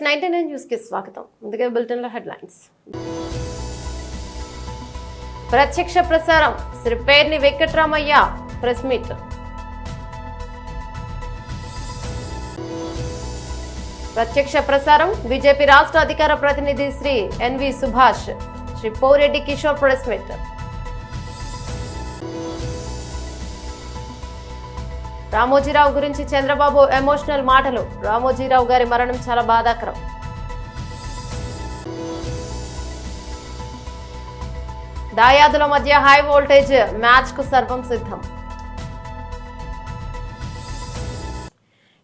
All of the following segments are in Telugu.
99 న్యూస్ కి స్వాగతం. ముందుగా బులెటిన్ లో హెడ్లైన్స్. ప్రత్యక్ష ప్రసారం శ్రీ పేర్ని వెంకట్రామయ్య ప్రెస్ మీట్. ప్రత్యక్ష ప్రసారం బీజేపీ రాష్ట్ర అధికార ప్రతినిధి Shri N V Subhash, Shri Poreddy Kishore press meet. Ramoji Rao గురించి చంద్రబాబు ఎమోషనల్ మాటలు. రామోజీరావు గారి మరణం చాలా బాధాకరం. దాయాదుల మధ్య హై వోల్టేజ్ మ్యాచ్ కు సర్వం సిద్ధం.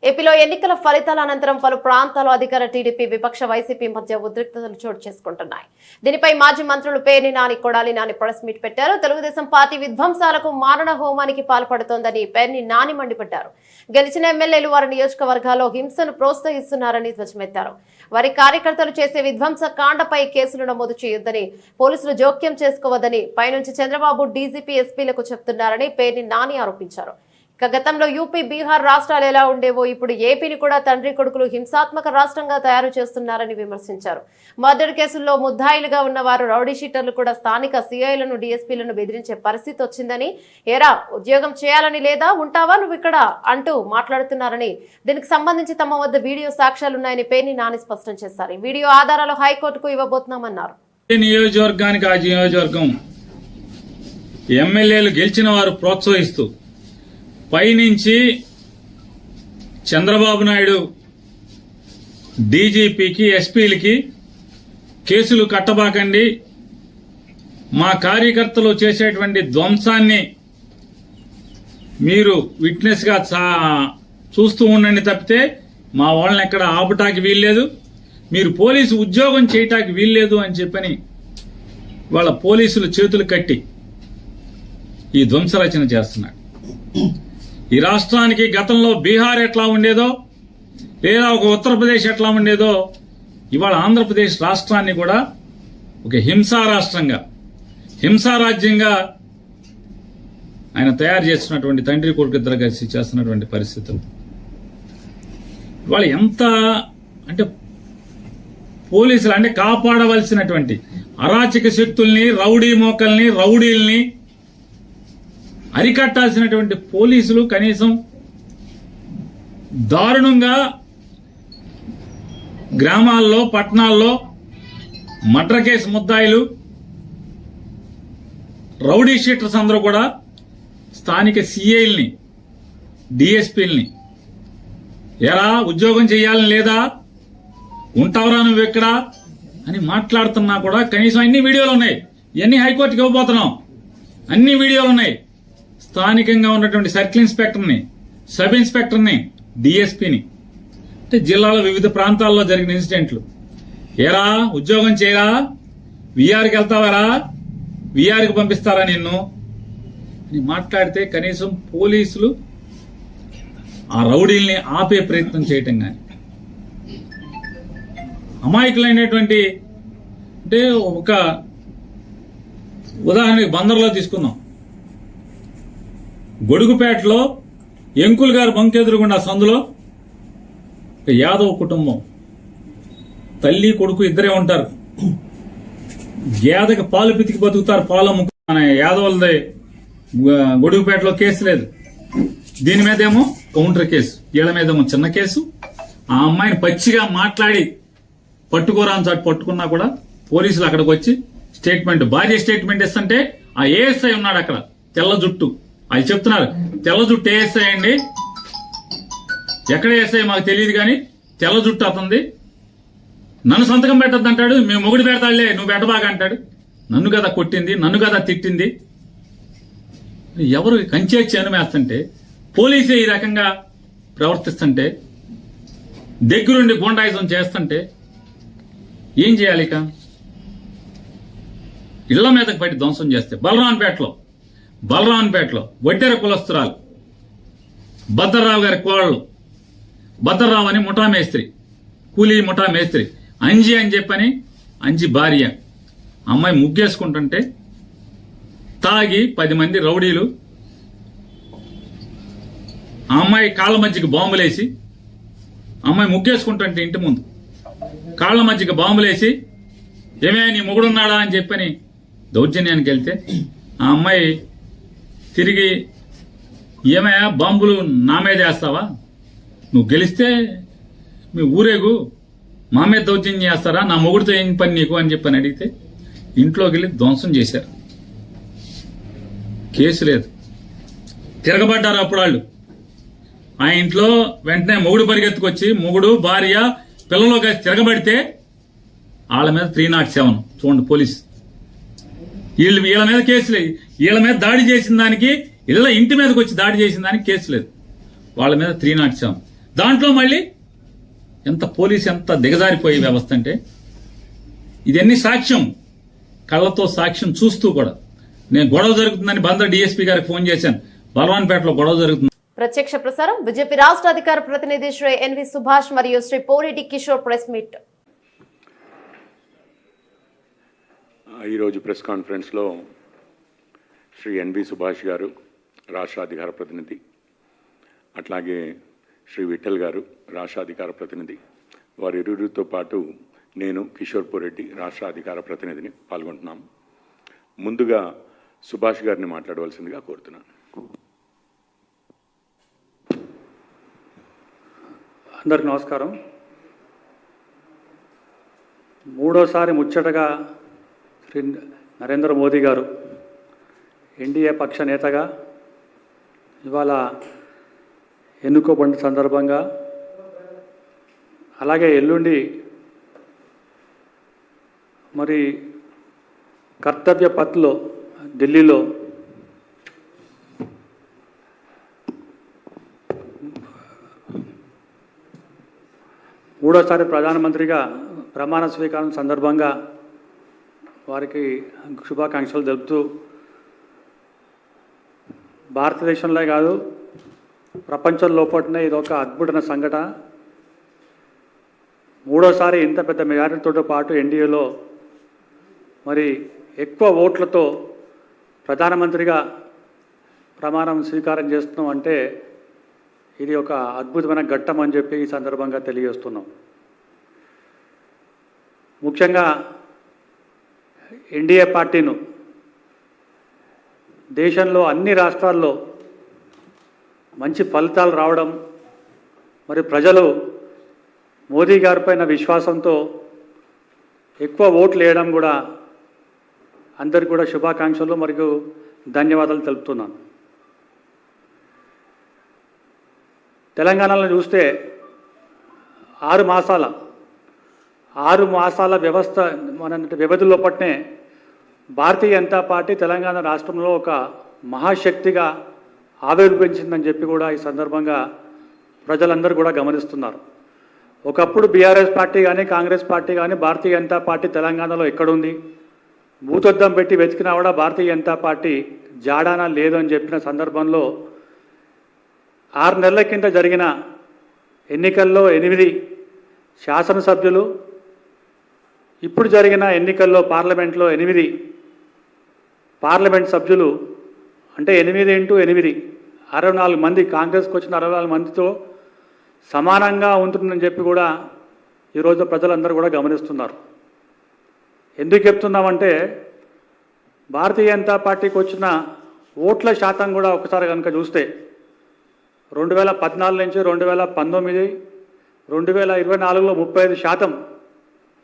ఏపీలో ఎన్నికల ఫలితాల అనంతరం పలు ప్రాంతాల్లో అధికార టీడీపీ విపక్ష వైసీపీ మధ్య ఉద్రిక్తతలు చోటు చేసుకుంటున్నాయి. దీనిపై మాజీ మంత్రులు పేర్ని నాని, కొడాలి నాని ప్రెస్ మీట్ పెట్టారు. తెలుగుదేశం పార్టీ విధ్వంసాలకు మారణ హోమానికి పాల్పడుతోందని పేర్ని నాని మండిపడ్డారు. గెలిచిన ఎమ్మెల్యేలు వారి నియోజకవర్గాల్లో హింసను ప్రోత్సహిస్తున్నారని ధ్వజమెత్తారు. వారి కార్యకర్తలు చేసే విధ్వంస కాండపై కేసులు నమోదు చేయొద్దని, పోలీసులు జోక్యం చేసుకోవద్దని పైనుంచి చంద్రబాబు డీజీపీ ఎస్పీలకు చెప్తున్నారని పేర్ని నాని ఆరోపించారు. గతంలో యూపీ, బీహార్ రాష్ట్రాలు ఎలా ఉండేవో ఇప్పుడు ఏపీని కూడా తండ్రి కొడుకులు హింసాత్మక రాష్ట్రంగా తయారు చేస్తున్నారని విమర్శించారు. మర్డర్ కేసుల్లో ముద్దాయిలుగా ఉన్న వారు రౌడీ షీటర్లు కూడా స్థానిక సీఐలను, డీఎస్పీలను బెదిరించే పరిస్థితి వచ్చిందని, ఏరా ఉద్యోగం చేయాలని లేదా, ఉంటావా నువ్వు ఇక్కడ అంటూ మాట్లాడుతున్నారని, దీనికి సంబంధించి తమ వద్ద వీడియో సాక్ష్యాలున్నాయని పేర్ని నాని స్పష్టం చేశారు. ఈ వీడియో ఆధారాలు హైకోర్టుకు ఇవ్వబోతున్నామన్నారు. నియోజకవర్గానికి ఆ నియోజకవర్గం ఎమ్మెల్యేలు గెలిచిన వారు ప్రోత్సహిస్తూ పైనుంచి చంద్రబాబు నాయుడు డీజీపీకి, ఎస్పీలకి కేసులు కట్టబాకండి, మా కార్యకర్తలు చేసేటువంటి ధ్వంసాన్ని మీరు విట్నెస్ గా చూస్తూ ఉండండి తప్పితే మా వాళ్ళని ఎక్కడ ఆపటానికి వీల్లేదు, మీరు పోలీసు ఉద్యోగం చేయటానికి వీల్లేదు అని చెప్పని వాళ్ళ పోలీసులు చేతులు కట్టి ఈ ధ్వంసరచన చేస్తున్నారు. ఈ రాష్ట్రానికి గతంలో బీహార్ ఎట్లా ఉండేదో, లేదా ఒక ఉత్తరప్రదేశ్ ఎట్లా ఉండేదో, ఇవాళ ఆంధ్రప్రదేశ్ రాష్ట్రాన్ని కూడా ఒక హింసా రాష్ట్రంగా, హింసా రాజ్యంగా ఆయన తయారు చేస్తున్నటువంటి తండ్రి కొడుకు ఇద్దరు కలిసి చేస్తున్నటువంటి పరిస్థితులు ఇవాళ ఎంత అంటే పోలీసులు అంటే కాపాడవలసినటువంటి అరాచక శక్తుల్ని, రౌడీ మోకల్ని, రౌడీల్ని అరికట్టాల్సినటువంటి పోలీసులు కనీసం దారుణంగా గ్రామాల్లో, పట్టణాల్లో మర్డర్ కేసు ముద్దాయిలు, రౌడీ షీటర్స్ అందరూ కూడా స్థానిక సీఐల్ని, డిఎస్పీల్ని ఎరా ఉద్యోగం చేయాలని లేదా, ఉంటావరా నువ్వు ఎక్కడ అని మాట్లాడుతున్నా కూడా కనీసం అన్ని వీడియోలు ఉన్నాయి. ఇవన్నీ హైకోర్టుకి ఇవ్వబోతున్నాం. అన్ని వీడియోలు ఉన్నాయి. స్థానికంగా ఉన్నటువంటి సర్కిల్ ఇన్స్పెక్టర్ని, సబ్ ఇన్స్పెక్టర్ని, డిఎస్పీని, అంటే జిల్లాలో వివిధ ప్రాంతాల్లో జరిగిన ఇన్సిడెంట్లు, ఏరా ఉద్యోగం చేయరా, వీఆర్కి వెళ్తావారా, వీఆర్కి పంపిస్తారా నిన్ను అని మాట్లాడితే కనీసం పోలీసులు ఆ రౌడీల్ని ఆపే ప్రయత్నం చేయటం కానీ, అమాయకులైనటువంటి అంటే ఒక ఉదాహరణకి బందర్లో తీసుకుందాం. గొడుగుపేటలో ఎంకుల్ గారు బంకెదురుగుండా సందులో యాదవ్ కుటుంబం, తల్లి కొడుకు ఇద్దరే ఉంటారు. గేదకి పాలు పితికి బతుకుతారు, పాలు అమ్ముకు. మన యాదవులది గొడుగుపేటలో కేసు లేదు. దీని మీదేమో కౌంటర్ కేసు, వీళ్ళ మీదేమో చిన్న కేసు. ఆ అమ్మాయిని పచ్చిగా మాట్లాడి పట్టుకోరాని చాటు పట్టుకున్నా కూడా పోలీసులు అక్కడికి వచ్చి స్టేట్మెంట్, భార్య స్టేట్మెంట్ ఇస్తుంటే ఆ ఏఎస్ఐ ఉన్నాడు అక్కడ, తెల్ల జుట్టు, అది చెప్తున్నారు తెల్ల జుట్టు ఏఎస్ఐ అండి, ఎక్కడ ఏఎస్ఐ మాకు తెలియదు కానీ తెల్ల జుట్టు అతంది, నన్ను సంతకం పెట్టద్దు అంటాడు. మేము మొగుడు పెడతాడులే, నువ్వు పెట్టబాగా అంటాడు. నన్ను కదా కొట్టింది, నన్ను కదా తిట్టింది. ఎవరు కంచే చేనుమేస్తుంటే, పోలీసే ఈ రకంగా ప్రవర్తిస్తుంటే, దగ్గరుండి గూండాయిజం చేస్తుంటే ఏం చేయాలి? ఇక ఇళ్ల మీదకి పట్టి ధ్వంసం చేస్తే బలరాన్పేటలో వడ్డెర కులస్తురాలు భద్రరావు గారి కోడలు, భద్రరావు అని ముఠా మేస్త్రి, కూలీ ముఠా మేస్త్రి, అంజి అని చెప్పని అంజి భార్య, అమ్మాయి ముగ్గేసుకుంటుంటే తాగి 10 మంది రౌడీలు ఆ అమ్మాయి కాళ్ళ మధ్యకి బాంబులేసి అమ్మాయి ముగ్గేసుకుంటుంటే ఇంటి ముందు కాళ్ల మధ్యకి బాంబులేసి ఏమే నీ మొగుడున్నాడా అని చెప్పని దౌర్జన్యానికి వెళ్తే ఆ అమ్మాయి తిరిగి ఏమయ్యా బాంబులు నా మీద వేస్తావా, నువ్వు గెలిస్తే మీ ఊరేగు మా మీద దౌర్జన్యం చేస్తారా, నా మొగుడితో ఏం పని నీకు అని చెప్పని అడిగితే ఇంట్లోకి వెళ్ళి ధ్వంసం చేశారు. కేసు లేదు, తిరగబడ్డారు అప్పుడు వాళ్ళు. ఆ ఇంట్లో వెంటనే మొగుడు పరిగెత్తుకొచ్చి మొగుడు భార్య పిల్లలు కలిసి తిరగబడితే వాళ్ళ మీద 307 చూడండి పోలీస్. వీళ్ళ మీద కేసు లేదు, వీళ్ళ మీద దాడి చేసిన దానికి ఇంటి మీదకి వచ్చి దాడి చేసిన దానికి కేసు లేదు, వాళ్ళ మీద 307. దాంట్లో మళ్ళీ ఎంత పోలీసు ఎంత దిగజారిపోయే వ్యవస్థ అంటే ఇదన్నీ సాక్ష్యం, కళ్ళతో సాక్ష్యం చూస్తూ కూడా. నేను గొడవ జరుగుతుందని బందర్ డీఎస్పీ గారికి ఫోన్ చేశాను, బలవాన్పేటలో గొడవ జరుగుతుంది. ప్రత్యక్ష ప్రసారం బీజేపీ రాష్ట్ర అధికార ప్రతినిధి శ్రీ ఎన్వి సుభాష్ మరియు శ్రీ పోరెడ్డి కిషోర్ ప్రెస్ మీట్. ఈరోజు ప్రెస్ కాన్ఫరెన్స్లో శ్రీ ఎన్వి సుభాష్ గారు రాష్ట్ర అధికార ప్రతినిధి, అట్లాగే శ్రీ విఠల్ గారు రాష్ట్ర అధికార ప్రతినిధి, వారి ఇరువురితో పాటు నేను కిషోర్ పోరెడ్డి రాష్ట్ర అధికార ప్రతినిధిని పాల్గొంటున్నాము. ముందుగా సుభాష్ గారిని మాట్లాడవలసిందిగా కోరుతున్నాను. అందరికి నమస్కారం. మూడోసారి ముచ్చటగా శ్రీ నరేంద్ర మోదీ గారు ఎన్డీఏ పక్ష నేతగా ఇవాళ ఎన్నుకోబడిన సందర్భంగా, అలాగే ఎల్లుండి మరి కర్తవ్య పథ్లో ఢిల్లీలో మూడోసారి ప్రధానమంత్రిగా ప్రమాణ స్వీకారం సందర్భంగా వారికి శుభాకాంక్షలు తెలుపుతూ, భారతదేశంలో కాదు ప్రపంచం లోపలనే ఇదొక అద్భుతమైన సంఘటన. మూడోసారి ఇంత పెద్ద మెజారిటీతో పాటు ఎన్డీఏలో మరి ఎక్కువ ఓట్లతో ప్రధానమంత్రిగా ప్రమాణం స్వీకారం చేస్తున్నాం అంటే ఇది ఒక అద్భుతమైన ఘట్టం అని చెప్పి ఈ సందర్భంగా తెలియజేస్తున్నాం. ముఖ్యంగా ఎన్డీఏ పార్టీను దేశంలో అన్ని రాష్ట్రాల్లో మంచి ఫలితాలు రావడం, మరి ప్రజలు మోదీ గారిపైన విశ్వాసంతో ఎక్కువ ఓట్లు వేయడం కూడా అందరికీ కూడా శుభాకాంక్షలు మరియు ధన్యవాదాలు తెలుపుతున్నాను. తెలంగాణలో చూస్తే 6 మాసాల వ్యవస్థ వ్యవధిలో పట్నే భారతీయ జనతా పార్టీ తెలంగాణ రాష్ట్రంలో ఒక మహాశక్తిగా ఆవిర్భవించిందని చెప్పి కూడా ఈ సందర్భంగా ప్రజలందరూ కూడా గమనిస్తున్నారు. ఒకప్పుడు బీఆర్ఎస్ పార్టీ కానీ కాంగ్రెస్ పార్టీ కానీ భారతీయ జనతా పార్టీ తెలంగాణలో ఎక్కడుంది, భూతద్దం పెట్టి వెతికినా కూడా భారతీయ జనతా పార్టీ జాడానా లేదు అని చెప్పిన సందర్భంలో 6 నెలల కింద జరిగిన ఎన్నికల్లో 8 శాసనసభ్యులు, ఇప్పుడు జరిగిన ఎన్నికల్లో పార్లమెంట్లో 8 పార్లమెంట్ సభ్యులు, అంటే 8 × 8 64 మంది, కాంగ్రెస్కి వచ్చిన 64 మందితో సమానంగా ఉంటుందని చెప్పి కూడా ఈరోజు ప్రజలందరూ కూడా గమనిస్తున్నారు. ఎందుకు చెప్తున్నామంటే భారతీయ జనతా పార్టీకి వచ్చిన ఓట్ల శాతం కూడా ఒకసారి కనుక చూస్తే 2014 నుంచి 2019, 2024లో 35%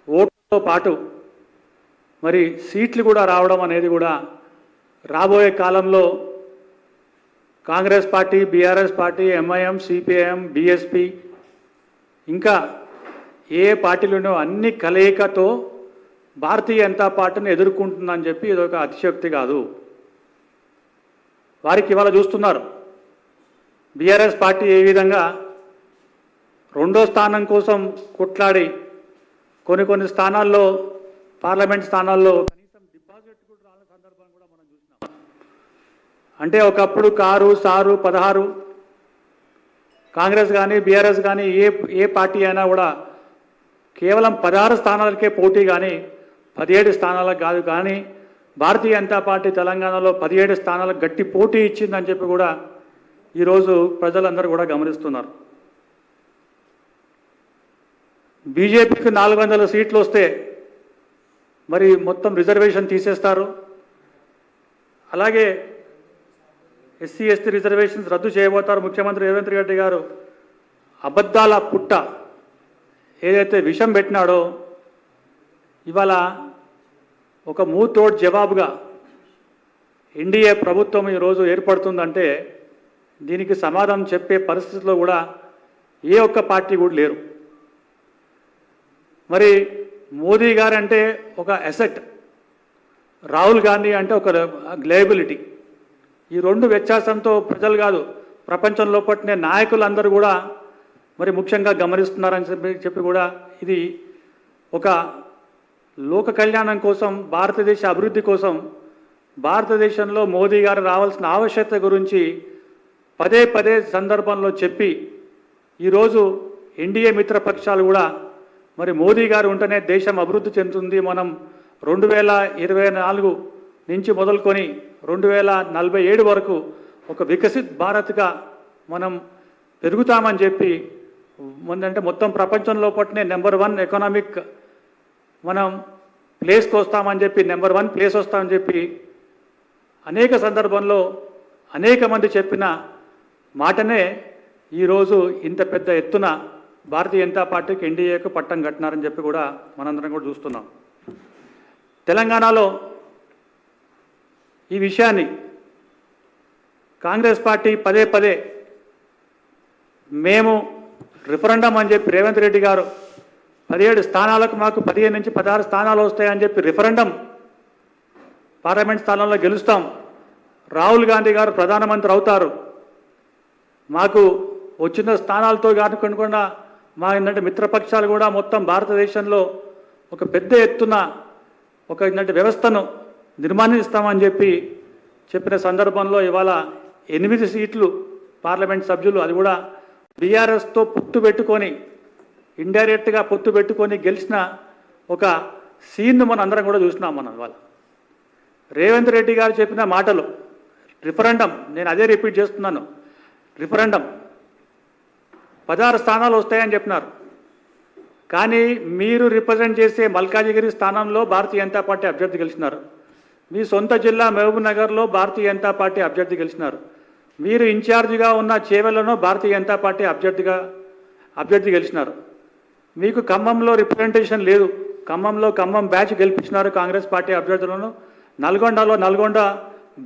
ఓట్లతో పాటు మరి సీట్లు కూడా రావడం అనేది కూడా రాబోయే కాలంలో Congress party, BRS party, MIM, CPIM, BSP ఇంకా ఏ పార్టీలు అన్ని కలయికతో భారతీయ జనతా పార్టీని ఎదుర్కొంటుందని చెప్పి ఇదొక అతిశయోక్తి కాదు. వారికి ఇవాళ చూస్తున్నారు బీఆర్ఎస్ పార్టీ ఏ విధంగా 2వ స్థానం కోసం కొట్లాడి కొన్ని స్థానాల్లో పార్లమెంట్ స్థానాల్లో కనీసం డిపాజిట్ కూడా రాని సందర్భం కూడా మనం చూసినాం. అంటే ఒకప్పుడు కారు సారు 16, కాంగ్రెస్ కానీ బీఆర్ఎస్ కానీ ఏ పార్టీ అయినా కూడా కేవలం 16 స్థానాలకే పోటీ కానీ 17 స్థానాలకు కాదు. కానీ భారతీయ జనతా పార్టీ తెలంగాణలో 17 స్థానాలకు గట్టి పోటీ ఇచ్చిందని చెప్పి కూడా ఈరోజు ప్రజలందరూ కూడా గమనిస్తున్నారు. బీజేపీకి 400 సీట్లు వస్తే మరి మొత్తం రిజర్వేషన్ తీసేస్తారు. అలాగే ఎస్సీ ఎస్టీ రిజర్వేషన్స్ రద్దు చేయబోతారు. ముఖ్యమంత్రి రేవంత్ రెడ్డి గారు అబద్ధాల పుట్ట ఏదైతే విషం పెట్టినాడో ఇవాళ ఒక మూతోడ్ జవాబుగా ఎన్డీఏ ప్రభుత్వం ఈరోజు ఏర్పడుతుందంటే దీనికి సమాధానం చెప్పే పరిస్థితిలో కూడా ఏ ఒక్క పార్టీ కూడా లేరు. మరి మోదీ గారు అంటే ఒక అసెట్, రాహుల్ గాంధీ అంటే ఒక లయబిలిటీ. ఈ రెండు వ్యత్యాసంతో ప్రజలు కాదు ప్రపంచంలో పట్టిన నాయకులందరూ కూడా మరి ముఖ్యంగా గమనిస్తున్నారని చెప్పి కూడా ఇది ఒక లోక కళ్యాణం కోసం, భారతదేశ అభివృద్ధి కోసం భారతదేశంలో మోదీ గారు రావాల్సిన ఆవశ్యకత గురించి పదే పదే సందర్భంలో చెప్పి ఈరోజు ఎన్డీఏ మిత్రపక్షాలు కూడా మరి మోదీ గారు ఉంటేనే దేశం అభివృద్ధి చెందుతుంది, మనం 2024 నుంచి మొదలుకొని 2047 వరకు ఒక వికసిత్ భారత్గా మనం పెరుగుతామని చెప్పి అంటే మొత్తం ప్రపంచంలో పట్టినే నెంబర్ 1 ఎకనామిక్ మనం ప్లేస్కి వస్తామని చెప్పి, నెంబర్ 1 ప్లేస్ వస్తామని చెప్పి అనేక సందర్భంలో అనేక మంది చెప్పిన మాటనే ఈరోజు ఇంత పెద్ద ఎత్తున భారతీయ జనతా పార్టీకి ఎన్డీఏకు పట్టం కట్టినారని చెప్పి కూడా మనందరం కూడా చూస్తున్నాం. తెలంగాణలో ఈ విషయాన్ని కాంగ్రెస్ పార్టీ పదే పదే మేము రిఫరెండం అని చెప్పి రేవంత్ రెడ్డి గారు 17 స్థానాలకు మాకు 15 నుంచి 16 స్థానాలు వస్తాయని చెప్పి రిఫరెండం, పార్లమెంట్ స్థానంలో గెలుస్తాం, రాహుల్ గాంధీ గారు ప్రధానమంత్రి అవుతారు, మాకు వచ్చిన స్థానాలతో కాకుండా మా ఏంటంటే మిత్రపక్షాలు కూడా మొత్తం భారతదేశంలో ఒక పెద్ద ఎత్తున ఒక ఏంటంటే వ్యవస్థను నిర్మాణిస్తామని చెప్పిన సందర్భంలో ఇవాళ 8 సీట్లు పార్లమెంట్ సభ్యులు, అది కూడా బీఆర్ఎస్తో పొత్తు పెట్టుకొని ఇండైరెక్ట్గా పొత్తు పెట్టుకొని గెలిచిన ఒక సీన్ను మనం అందరం కూడా చూసినాం. మనం ఇవాళ రేవంత్ రెడ్డి గారు చెప్పిన మాటలు రిఫరెండం, నేను అదే రిపీట్ చేస్తున్నాను, రిఫరెండం 16 స్థానాలు వస్తాయని చెప్పినారు. కానీ మీరు రిప్రజెంట్ చేసే మల్కాజిగిరి స్థానంలో భారతీయ జనతా పార్టీ అభ్యర్థి గెలిచినారు. మీ సొంత జిల్లా మహబూబ్ నగర్లో భారతీయ జనతా పార్టీ అభ్యర్థి గెలిచినారు. మీరు ఇన్ఛార్జిగా ఉన్న చేవెళ్లలో భారతీయ జనతా పార్టీ అభ్యర్థి గెలిచినారు. మీకు ఖమ్మంలో రిప్రజెంటేషన్ లేదు, ఖమ్మం బ్యాచ్ గెలిపించినారు కాంగ్రెస్ పార్టీ అభ్యర్థులను, నల్గొండలో నల్గొండ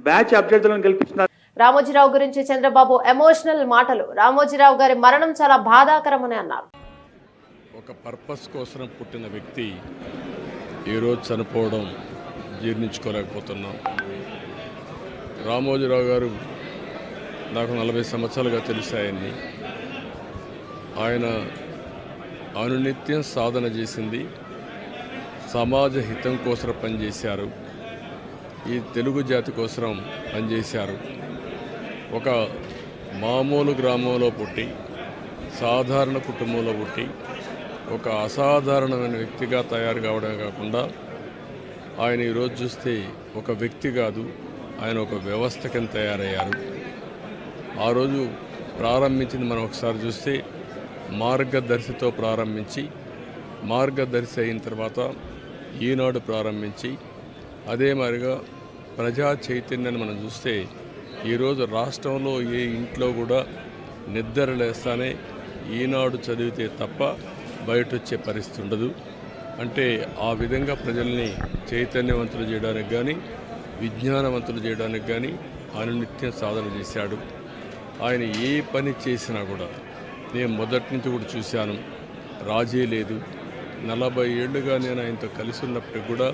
బ్యాచ్ అభ్యర్థులను గెలిపించినారు. రామోజీరావు గురించి చంద్రబాబు ఎమోషనల్ మాటలు. రామోజీరావు గారి మరణం చాలా బాధాకరమని అన్నారు. ఒక పర్పస్ కోసం పుట్టిన వ్యక్తి ఈరోజు చనిపోవడం జీర్ణించుకోలేకపోతున్నాం. రామోజీరావు గారు నాకు 40 సంవత్సరాలుగా తెలిసాయని, ఆయన అనునిత్యం సాధన చేసింది, సమాజ హితం కోసం పనిచేశారు, ఈ తెలుగు జాతి కోసం పనిచేశారు. ఒక మామూలు గ్రామంలో పుట్టి, సాధారణ కుటుంబంలో పుట్టి, ఒక అసాధారణమైన వ్యక్తిగా తయారు కావడమే కాకుండా ఆయన ఈరోజు చూస్తే ఒక వ్యక్తి కాదు, ఆయన ఒక వ్యవస్థ కింద తయారయ్యారు. ఆ రోజు ప్రారంభించింది మనం ఒకసారి చూస్తే మార్గదర్శితో ప్రారంభించి, మార్గదర్శి అయిన తర్వాత ఈనాడు ప్రారంభించి, అదే మాదిరిగా ప్రజా చైతన్యాన్ని మనం చూస్తే ఈరోజు రాష్ట్రంలో ఏ ఇంట్లో కూడా నిద్ర లేస్తానే ఈనాడు చదివితే తప్ప బయట వచ్చే పరిస్థితి ఉండదు. అంటే ఆ విధంగా ప్రజల్ని చైతన్యవంతులు చేయడానికి కానీ, విజ్ఞానవంతులు చేయడానికి కానీ అనునిత్యం సాధన చేశాడు. ఆయన ఏ పని చేసినా కూడా నేను మొదటి నుంచి కూడా చూశాను, రాజీ లేదు. 40 ఏళ్ళుగా నేను ఆయనతో కలిసి ఉన్నప్పుడు కూడా,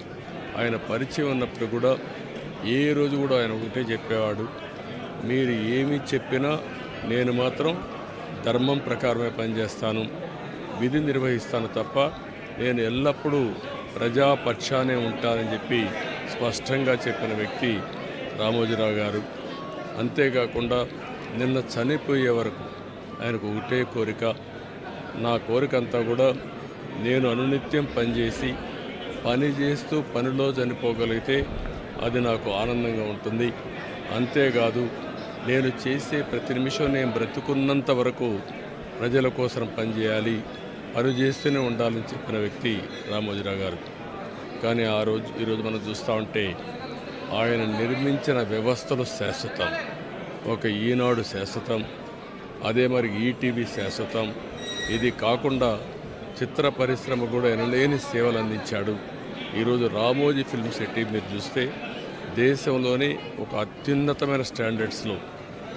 ఆయన పరిచయం ఉన్నప్పుడు కూడా ఏ రోజు కూడా ఆయన ఒకటే చెప్పేవాడు, మీరు ఏమి చెప్పినా నేను మాత్రం ధర్మం ప్రకారమే పనిచేస్తాను, విధి నిర్వహిస్తాను తప్ప నేను ఎల్లప్పుడూ ప్రజాపక్షానే ఉంటానని చెప్పి స్పష్టంగా చెప్పిన వ్యక్తి రామోజీరావు గారు. అంతేకాకుండా నిన్న చనిపోయే వరకు ఆయనకు ఒకటే కోరిక, నా కోరిక అంతా కూడా నేను అనునిత్యం పనిచేసి పని చేస్తూ పనిలో చనిపోగలిగితే అది నాకు ఆనందంగా ఉంటుంది. అంతేకాదు నేను చేసే ప్రతి నిమిషం నేను బ్రతుకున్నంత వరకు ప్రజల కోసం పనిచేయాలి, పని చేస్తూనే ఉండాలని చెప్పిన వ్యక్తి రామోజీరావు గారు. కానీ ఈరోజు మనం చూస్తూ ఉంటే ఆయన నిర్మించిన వ్యవస్థలు శాశ్వతం. ఒక ఈనాడు శాశ్వతం, అదే మరి ఈటీవీ శాశ్వతం. ఇది కాకుండా చిత్ర పరిశ్రమ కూడా ఎనలేని సేవలు అందించాడు. ఈరోజు రామోజీ ఫిల్మ్ సిటీ మీరు చూస్తే దేశంలోని ఒక అత్యున్నతమైన స్టాండర్డ్స్లో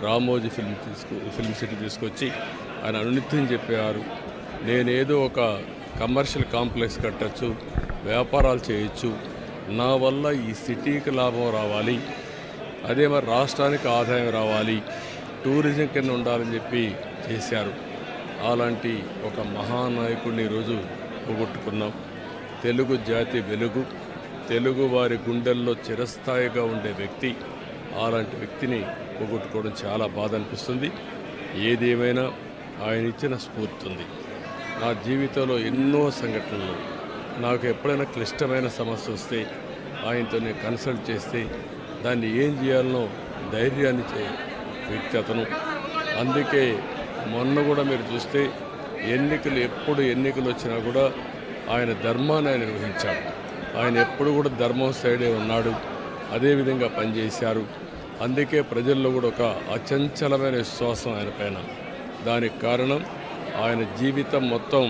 రామోజీ ఫిల్మ్ సిటీ తీసుకొచ్చి ఆయన అనునిత్యం చెప్పారు, నేనేదో ఒక కమర్షియల్ కాంప్లెక్స్ కట్టచ్చు, వ్యాపారాలు చేయొచ్చు, నా వల్ల ఈ సిటీకి లాభం రావాలి, అదే మరి రాష్ట్రానికి ఆదాయం రావాలి, టూరిజం కింద ఉండాలని చెప్పి చేశారు. అలాంటి ఒక మహానాయకుడిని ఈరోజు పోగొట్టుకున్నాం. తెలుగు జాతి వెలుగు, తెలుగు వారి గుండెల్లో చిరస్థాయిగా ఉండే వ్యక్తి, అలాంటి వ్యక్తిని పోగొట్టుకోవడం చాలా బాధ అనిపిస్తుంది. ఏదేమైనా ఆయన ఇచ్చిన స్ఫూర్తి ఉంది. నా జీవితంలో ఎన్నో సంఘటనలు, నాకు ఎప్పుడైనా క్లిష్టమైన సమస్య వస్తే ఆయనతో నేను కన్సల్ట్ చేస్తే దాన్ని ఏం చేయాలనో ధైర్యాన్ని ఇచ్చే వ్యక్తి అతను. అందుకే మొన్న కూడా మీరు చూస్తే ఎప్పుడు ఎన్నికలు వచ్చినా కూడా ఆయన ధర్మాన్ని ఆయన నిర్వహించాడు. ఆయన ఎప్పుడు కూడా ధర్మం సైడే ఉన్నాడు, అదేవిధంగా పనిచేశారు. అందుకే ప్రజల్లో కూడా ఒక అచంచలమైన విశ్వాసం ఆయన పైన. దానికి కారణం ఆయన జీవితం మొత్తం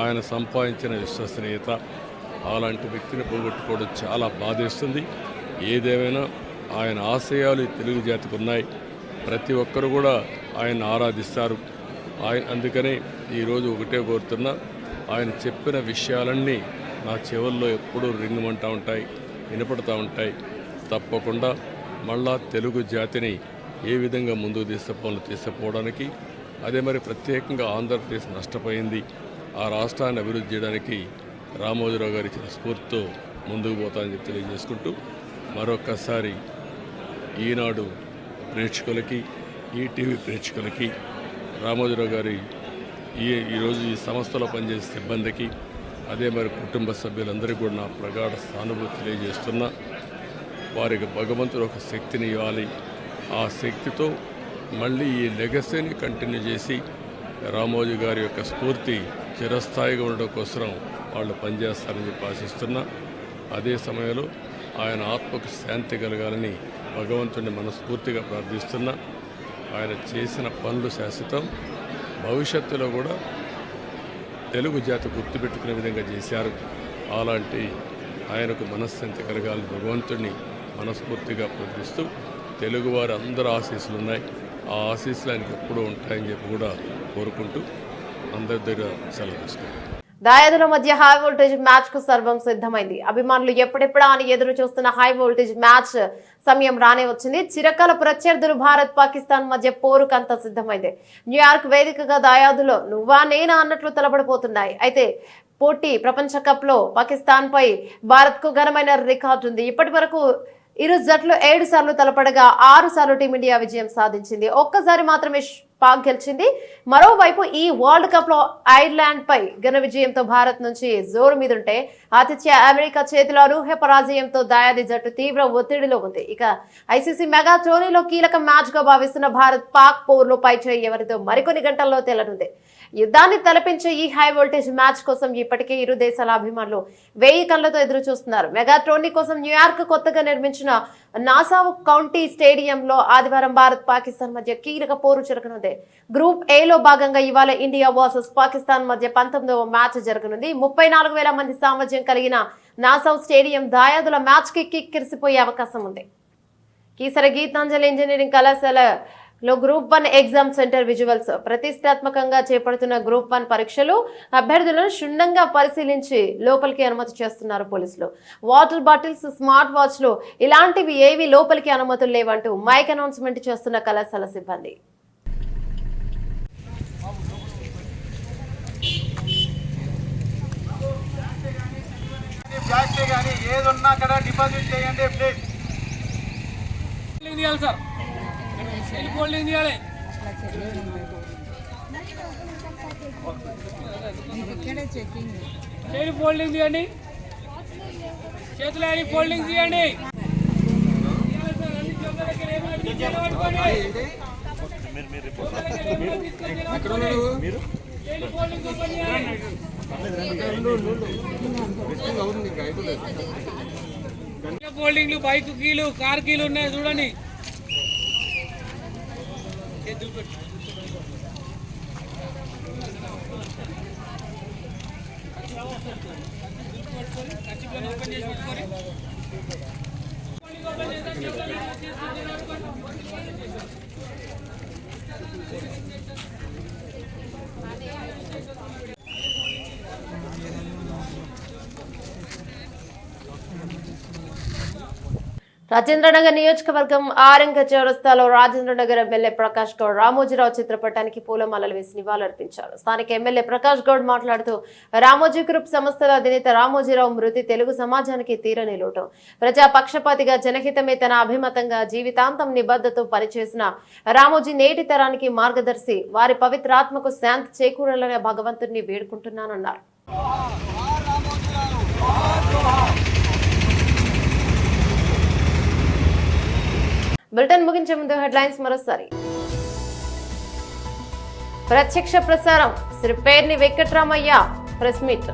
ఆయన సంపాదించిన విశ్వసనీయత. అలాంటి వ్యక్తిని పోగొట్టుకోవడం చాలా బాధేస్తుంది. ఏదేమైనా ఆయన ఆశయాలు ఈ తెలుగు జాతికి ఉన్నాయి. ప్రతి ఒక్కరు కూడా ఆయన ఆరాధిస్తారు. అందుకనే ఈరోజు ఒకటే కోరుతున్నా, ఆయన చెప్పిన విషయాలన్నీ నా చెవుల్లో ఎప్పుడూ రింగుమంటూ ఉంటాయి, వినపడుతూ ఉంటాయి. తప్పకుండా మళ్ళా తెలుగు జాతిని ఏ విధంగా ముందుకు తీసుకుపోవడానికి, అదే మరి ప్రత్యేకంగా ఆంధ్రప్రదేశ్ నష్టపోయింది, ఆ రాష్ట్రాన్ని అభివృద్ధి చేయడానికి రామోజీరావు గారు ఇచ్చిన స్ఫూర్తితో ముందుకు పోతానని చెప్పి తెలియజేసుకుంటూ, మరొక్కసారి ఈనాడు ప్రేక్షకులకి, ఈటీవీ ప్రేక్షకులకి, రామోజీరావు గారి ఈరోజు ఈ సంస్థలో పనిచేసే సిబ్బందికి, అదే మరి కుటుంబ సభ్యులందరికీ కూడా నా ప్రగాఢ సానుభూతి తెలియజేస్తున్నా. వారికి భగవంతుడు ఒక శక్తిని ఇవ్వాలి. ఆ శక్తితో మళ్ళీ ఈ లెగసీని కంటిన్యూ చేసి రామోజీ గారి యొక్క స్ఫూర్తి చిరస్థాయిగా ఉండడం కోసం వాళ్ళు పనిచేస్తారని చెప్పి ఆశిస్తున్నా. అదే సమయంలో ఆయన ఆత్మకు శాంతి కలగాలని భగవంతుడిని మనస్ఫూర్తిగా ప్రార్థిస్తున్నా. ఆయన చేసిన పనులు శాశ్వతం. భవిష్యత్తులో కూడా తెలుగు జాతి గుర్తుపెట్టుకునే విధంగా చేశారు. అలాంటి ఆయనకు మనశ్శాంతి కలగాలని భగవంతుడిని మనస్ఫూర్తిగా ప్రార్థిస్తూ, తెలుగువారి అందరూ ఆశీస్సులు ఉన్నాయి, ఆ ఆశీస్సులు ఆయనకు ఎప్పుడూ ఉంటాయని చెప్పి కూడా కోరుకుంటూ అందరి దగ్గర సెలవు తీసుకుంటాం. దాయాదుల మధ్య హై వోల్టేజ్ మ్యాచ్ కు సర్వం సిద్ధమైంది. అభిమానులు ఎప్పుడెప్పుడా అని ఎదురు చూస్తున్న హై వోల్టేజ్ మ్యాచ్ సమయం రానే వచ్చింది. చిరకాల ప్రత్యర్థులు భారత్ పాకిస్తాన్ మధ్య పోరుకంతా సిద్ధమైంది. న్యూయార్క్ వేదికగా దాయాదులో నువ్వా నేనా అన్నట్లు తలపడిపోతున్నాయి. అయితే పోటీ ప్రపంచ కప్ లో పాకిస్తాన్ పై భారత్ కు ఘనమైన రికార్డు ఉంది. ఇప్పటి వరకు ఇరు జట్లు 7 సార్లు తలపడగా 6 సార్లు టీమిండియా విజయం సాధించింది. ఒక్కసారి మాత్రమే పాక్ గెలిచింది. మరోవైపు ఈ వరల్డ్ కప్ లో ఐర్లాండ్ పై ఘన విజయంతో భారత్ నుంచి జోరు మీదుంటే, ఆతిథ్య అమెరికా చేతిలో అనూహ్య పరాజయంతో దాయాది జట్టు తీవ్ర ఒత్తిడిలో ఉంది. ఇక ఐసీసీ మెగా టోర్నీలో కీలక మ్యాచ్ గా భావిస్తున్న భారత్ పాక్ పోర్లో పైచేయి ఎవరితో మరికొన్ని గంటల్లో తేలనుంది. యుద్ధాన్ని తలపించే ఈ హై వోల్టేజ్ మ్యాచ్ కోసం ఇప్పటికే ఇరు దేశాల అభిమానులు 1000 కళ్లతో ఎదురు చూస్తున్నారు. మెగా టోర్నీ కోసం న్యూయార్క్ కొత్తగా నిర్మించిన నాసావ్ కౌంటీ స్టేడియంలో ఆదివారం భారత్ పాకిస్తాన్ మధ్య కీలక పోరు జరగనుంది. గ్రూప్ ఏ లో భాగంగా ఇవాళ ఇండియా వర్సెస్ పాకిస్తాన్ మధ్య 19వ మ్యాచ్ జరగనుంది. 34,000 మంది సామర్థ్యం కలిగిన నాసావ్ స్టేడియం దాయాదుల మ్యాచ్ కి కిక్కిరిసిపోయే అవకాశం ఉంది. కీసర గీతాంజలి ఇంజనీరింగ్ కళాశాలలో గ్రూప్ 1 ఎగ్జామ్ సెంటర్ విజువల్స్ ప్రతిష్టాత్మకంగా చేపడుతున్న గ్రూప్ 1 పరీక్షలు అభ్యర్థులను క్షుణ్ణంగా పరిశీలించి లోపలికి అనుమతి చేస్తున్నారు పోలీసులు. వాటర్ బాటిల్స్, స్మార్ట్ వాచ్లు ఇలాంటివి ఏవి లోపలికి అనుమతులు లేవంటూ మైక్ అనౌన్స్మెంట్ చేస్తున్న కళాశాల సిబ్బంది. ఏదున్నా అక్కడ డిపాజిట్ చేయండి ప్లీజ్. సార్ ఫోల్డింగ్ చేయాలి. ఫోల్డింగ్ చేయండి, చేతులు అని ఫోల్డింగ్ చేయండి. మీరు ఫోల్డింగ్లు బైక్ కీలు కార్ కీలు ఉన్నాయి చూడండి. రాజేంద్రనగర్ నియోజకవర్గం ఆరంగ చౌరస్తాలో రాజేంద్రనగర్ ఎమ్మెల్యే ప్రకాష్ గౌడ్ రామోజీరావు చిత్రపటానికి పూలమాలలు వేసి నివాళులర్పించారు. స్థానిక ఎమ్మెల్యే ప్రకాష్ గౌడ్ మాట్లాడుతూ రామోజీ గ్రూప్ సంస్థల అధినేత రామోజీరావు మృతి తెలుగు సమాజానికి తీరని లోటు. ప్రజా పక్షపాతిగా జనహితమే తన అభిమతంగా జీవితాంతం నిబద్ధతో పనిచేసిన రామోజీ నేటి తరానికి మార్గదర్శి. వారి పవిత్రాత్మకు శాంతి చేకూరాలని భగవంతుడిని వేడుకుంటున్నానన్నారు. బులెటిన్ ముగించే ముందు హెడ్లైన్స్ మరోసారి. ప్రత్యక్ష ప్రసారం శ్రీ పేర్ని వెంకట్రామయ్య ప్రెస్ మీట్.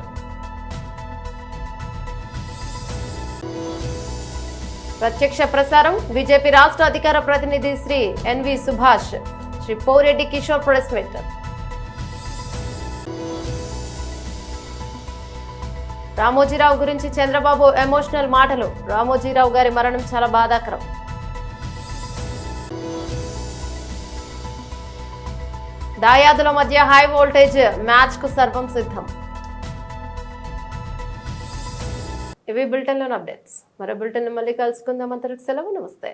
ప్రత్యక్ష ప్రసారం బీజేపీ రాష్ట్ర అధికార ప్రతినిధి Shri N V Subhash, Shri Poreddy Kishore press meet. Ramoji Rao గురించి చంద్రబాబు ఎమోషనల్ మాటలు. రామోజీరావు గారి మరణం చాలా బాధాకరం. దాయాదుల మధ్య హై వోల్టేజ్ మ్యాచ్ కు సర్వం సిద్ధం. ఇవి బులెటిన్ లోని అప్డేట్స్. మరో బులెటిన్ మళ్ళీ కలుసుకుందాం. అంతవరకు సెలవు. నమస్తే.